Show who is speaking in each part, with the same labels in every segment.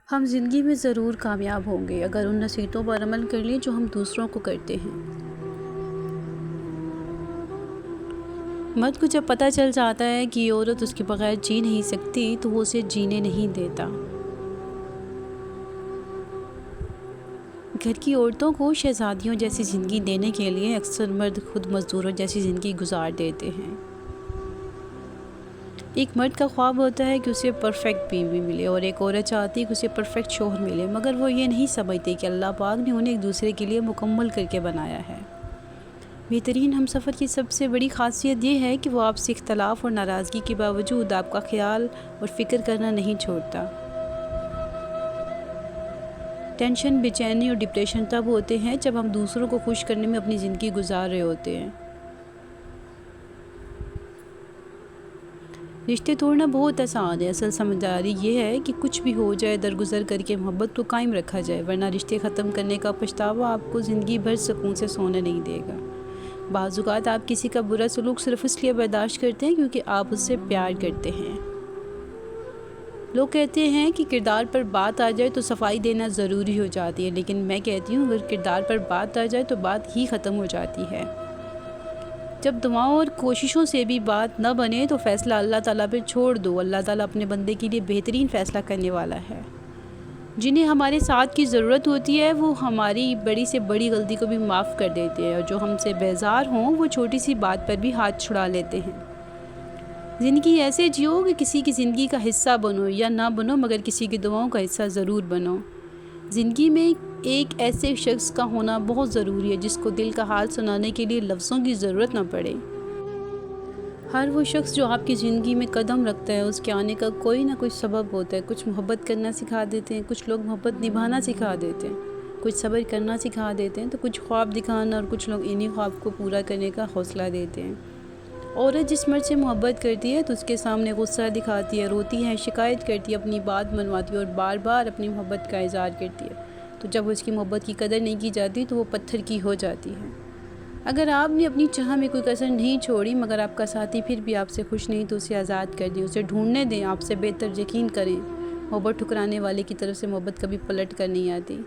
Speaker 1: ہم زندگی میں ضرور کامیاب ہوں گے اگر ان نصیحتوں پر عمل کر لیں جو ہم دوسروں کو کرتے ہیں۔ مرد کو جب پتہ چل جاتا ہے کہ یہ عورت اس کے بغیر جی نہیں سکتی تو وہ اسے جینے نہیں دیتا۔ گھر کی عورتوں کو شہزادیوں جیسی زندگی دینے کے لیے اکثر مرد خود مزدوروں جیسی زندگی گزار دیتے ہیں۔ ایک مرد کا خواب ہوتا ہے کہ اسے پرفیکٹ بیوی ملے اور ایک عورت چاہتی ہے کہ اسے پرفیکٹ شوہر ملے، مگر وہ یہ نہیں سمجھتے کہ اللہ پاک نے انہیں ایک دوسرے کے لیے مکمل کر کے بنایا ہے۔ بہترین ہم سفر کی سب سے بڑی خاصیت یہ ہے کہ وہ آپ سے اختلاف اور ناراضگی کے باوجود آپ کا خیال اور فکر کرنا نہیں چھوڑتا۔ ٹینشن، بے چینی اور ڈپریشن تب ہوتے ہیں جب ہم دوسروں کو خوش کرنے میں اپنی زندگی گزار رہے ہوتے ہیں۔ رشتے توڑنا بہت آسان ہے، اصل سمجھداری یہ ہے کہ کچھ بھی ہو جائے درگزر کر کے محبت کو قائم رکھا جائے، ورنہ رشتے ختم کرنے کا پچھتاوا آپ کو زندگی بھر سکون سے سونے نہیں دے گا۔ بعض اوقات آپ کسی کا برا سلوک صرف اس لیے برداشت کرتے ہیں کیونکہ آپ اس سے پیار کرتے ہیں۔ لوگ کہتے ہیں کہ کردار پر بات آ جائے تو صفائی دینا ضروری ہو جاتی ہے، لیکن میں کہتی ہوں اگر کردار پر بات آ جائے تو بات ہی ختم ہو جاتی ہے۔ جب دعاؤں اور کوششوں سے بھی بات نہ بنے تو فیصلہ اللہ تعالیٰ پہ چھوڑ دو۔ اللہ تعالیٰ اپنے بندے کے لیے بہترین فیصلہ کرنے والا ہے۔ جنہیں ہمارے ساتھ کی ضرورت ہوتی ہے وہ ہماری بڑی سے بڑی غلطی کو بھی معاف کر دیتے ہیں، اور جو ہم سے بیزار ہوں وہ چھوٹی سی بات پر بھی ہاتھ چھڑا لیتے ہیں۔ زندگی ایسے جیو کہ کسی کی زندگی کا حصہ بنو یا نہ بنو، مگر کسی کی دعاؤں کا حصہ ضرور بنو۔ زندگی میں ایک ایسے شخص کا ہونا بہت ضروری ہے جس کو دل کا حال سنانے کے لیے لفظوں کی ضرورت نہ پڑے۔ ہر وہ شخص جو آپ کی زندگی میں قدم رکھتا ہے اس کے آنے کا کوئی نہ کوئی سبب ہوتا ہے۔ کچھ محبت کرنا سکھا دیتے ہیں، کچھ لوگ محبت نبھانا سکھا دیتے ہیں، کچھ صبر کرنا سکھا دیتے ہیں، تو کچھ خواب دکھانا، اور کچھ لوگ انہی خواب کو پورا کرنے کا حوصلہ دیتے ہیں۔ عورت جس مرد سے محبت کرتی ہے تو اس کے سامنے غصہ دکھاتی ہے، روتی ہے، شکایت کرتی ہے، اپنی بات منواتی ہے اور بار بار اپنی محبت کا اظہار کرتی ہے، تو جب اس کی محبت کی قدر نہیں کی جاتی تو وہ پتھر کی ہو جاتی ہے۔ اگر آپ نے اپنی چاہ میں کوئی کسر نہیں چھوڑی مگر آپ کا ساتھی پھر بھی آپ سے خوش نہیں تو اسے آزاد کر دیں، اسے ڈھونڈنے دیں، آپ سے بہتر یقین کریں۔ محبت ٹھکرانے والے کی طرف سے محبت کبھی پلٹ کر نہیں آتی۔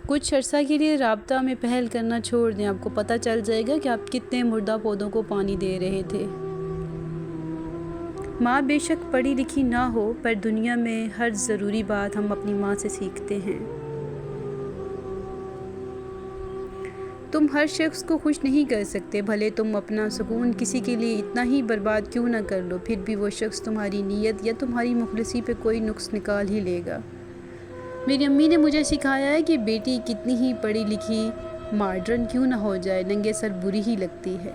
Speaker 1: کچھ عرصہ کے لیے رابطہ میں پہل کرنا چھوڑ دیں، آپ کو پتہ چل جائے گا کہ آپ کتنے مردہ پودوں کو پانی دے رہے تھے۔ ماں بے شک پڑھی لکھی نہ ہو پر دنیا میں ہر ضروری بات ہم اپنی ماں سے سیکھتے ہیں۔ تم ہر شخص کو خوش نہیں کر سکتے، بھلے تم اپنا سکون کسی کے لیے اتنا ہی برباد کیوں نہ کر لو، پھر بھی وہ شخص تمہاری نیت یا تمہاری مخلصی پہ کوئی نقص نکال ہی لے گا۔ میری امی نے مجھے سکھایا ہے کہ بیٹی کتنی ہی پڑھی لکھی ماڈرن کیوں نہ ہو جائے، ننگے سر بری ہی لگتی ہے۔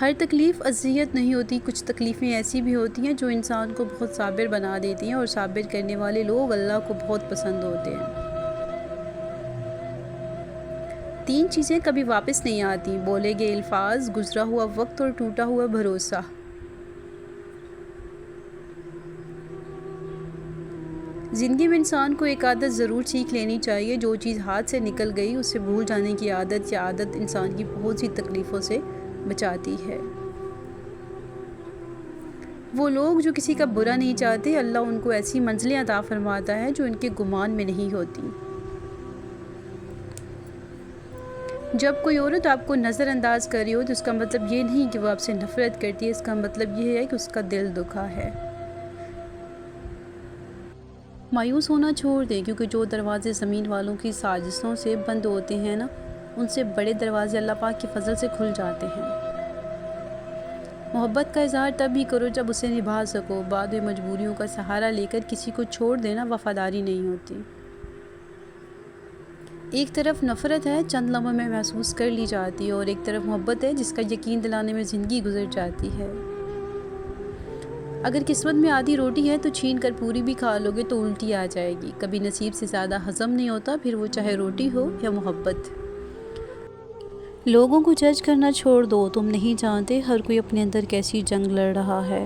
Speaker 1: ہر تکلیف اذیت نہیں ہوتی، کچھ تکلیفیں ایسی بھی ہوتی ہیں جو انسان کو بہت صابر بنا دیتی ہیں، اور صابر کرنے والے لوگ اللہ کو بہت پسند ہوتے ہیں۔ 3 چیزیں کبھی واپس نہیں آتی: بولے گئے الفاظ، گزرا ہوا وقت اور ٹوٹا ہوا بھروسہ۔ زندگی میں انسان کو ایک عادت ضرور سیکھ لینی چاہیے، جو چیز ہاتھ سے نکل گئی اسے بھول جانے کی عادت، یا عادت انسان کی بہت سی تکلیفوں سے بچاتی ہے۔ وہ لوگ جو کسی کا برا نہیں چاہتے، اللہ ان کو ایسی منزلیں عطا فرماتا ہے جو ان کے گمان میں نہیں ہوتی۔ جب کوئی عورت آپ کو نظر انداز کر رہی ہو تو اس کا مطلب یہ نہیں کہ وہ آپ سے نفرت کرتی ہے، اس کا مطلب یہ ہے کہ اس کا دل دکھا ہے۔ مایوس ہونا چھوڑ دیں، کیونکہ جو دروازے زمین والوں کی سازشوں سے بند ہوتے ہیں نا، ان سے بڑے دروازے اللہ پاک کے فضل سے کھل جاتے ہیں۔ محبت کا اظہار تب ہی کرو جب اسے نبھا سکو، بعد میں مجبوریوں کا سہارا لے کر کسی کو چھوڑ دینا وفاداری نہیں ہوتی۔ ایک طرف نفرت ہے، چند لمحوں میں محسوس کر لی جاتی ہے، اور ایک طرف محبت ہے جس کا یقین دلانے میں زندگی گزر جاتی ہے۔ اگر قسمت میں آدھی روٹی ہے تو چھین کر پوری بھی کھا لو گے تو الٹی آ جائے گی۔ کبھی نصیب سے زیادہ ہضم نہیں ہوتا، پھر وہ چاہے روٹی ہو یا محبت۔ لوگوں کو جج کرنا چھوڑ دو، تم نہیں جانتے ہر کوئی اپنے اندر کیسی جنگ لڑ رہا ہے۔